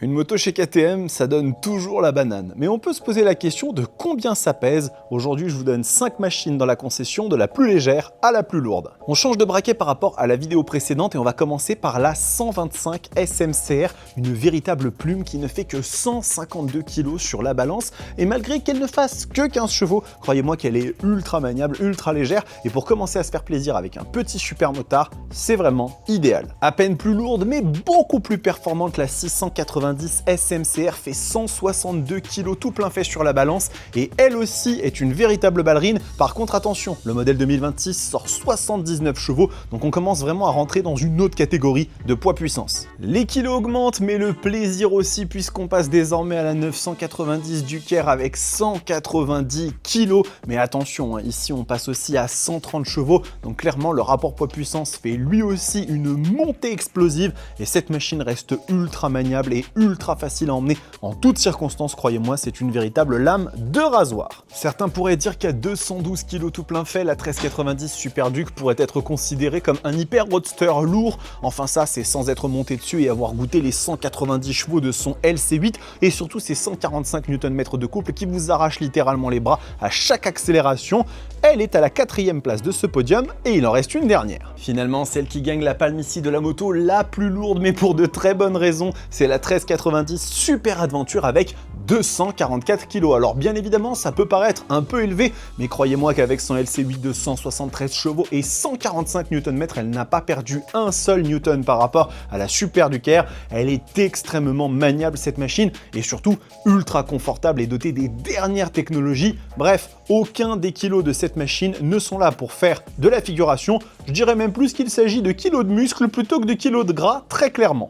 Une moto chez KTM, ça donne toujours la banane. Mais on peut se poser la question de combien ça pèse. Aujourd'hui, je vous donne 5 machines dans la concession, de la plus légère à la plus lourde. On change de braquet par rapport à la vidéo précédente et on va commencer par la 125 SMCR, une véritable plume qui ne fait que 152 kg sur la balance. Et malgré qu'elle ne fasse que 15 chevaux, croyez-moi qu'elle est ultra maniable, ultra légère. Et pour commencer à se faire plaisir avec un petit super motard, c'est vraiment idéal. À peine plus lourde, mais beaucoup plus performante, la 690 SMCR fait 162 kg tout plein fait sur la balance et elle aussi est une véritable ballerine. Par contre attention, le modèle 2026 sort 79 chevaux, donc on commence vraiment à rentrer dans une autre catégorie de poids-puissance. Les kilos augmentent, mais le plaisir aussi, puisqu'on passe désormais à la 990 Duker avec 190 kg. Mais attention, hein, ici on passe aussi à 130 chevaux, donc clairement le rapport poids-puissance fait lui aussi une montée explosive et cette machine reste ultra maniable et ultra facile à emmener en toutes circonstances, croyez-moi, c'est une véritable lame de rasoir. Certains pourraient dire qu'à 212 kg tout plein fait, la 1390 Super Duke pourrait être considérée comme un hyper roadster lourd. Enfin ça, c'est sans être monté dessus et avoir goûté les 190 chevaux de son LC8 et surtout ses 145 Nm de couple qui vous arrachent littéralement les bras à chaque accélération. Elle est à la 4e place de ce podium et il en reste une dernière. Finalement, celle qui gagne la palme ici de la moto la plus lourde, mais pour de très bonnes raisons, c'est la 1390 Super Adventure avec 244 kg. Alors bien évidemment, ça peut paraître un peu élevé, mais croyez-moi qu'avec son LC8 de 173 chevaux et 145 Nm, elle n'a pas perdu un seul Newton par rapport à la Super Duker. Elle est extrêmement maniable cette machine et surtout ultra confortable et dotée des dernières technologies. Bref, aucun des kilos de cette machine ne sont là pour faire de la figuration. Je dirais même plus qu'il s'agit de kilos de muscles plutôt que de kilos de gras, très clairement.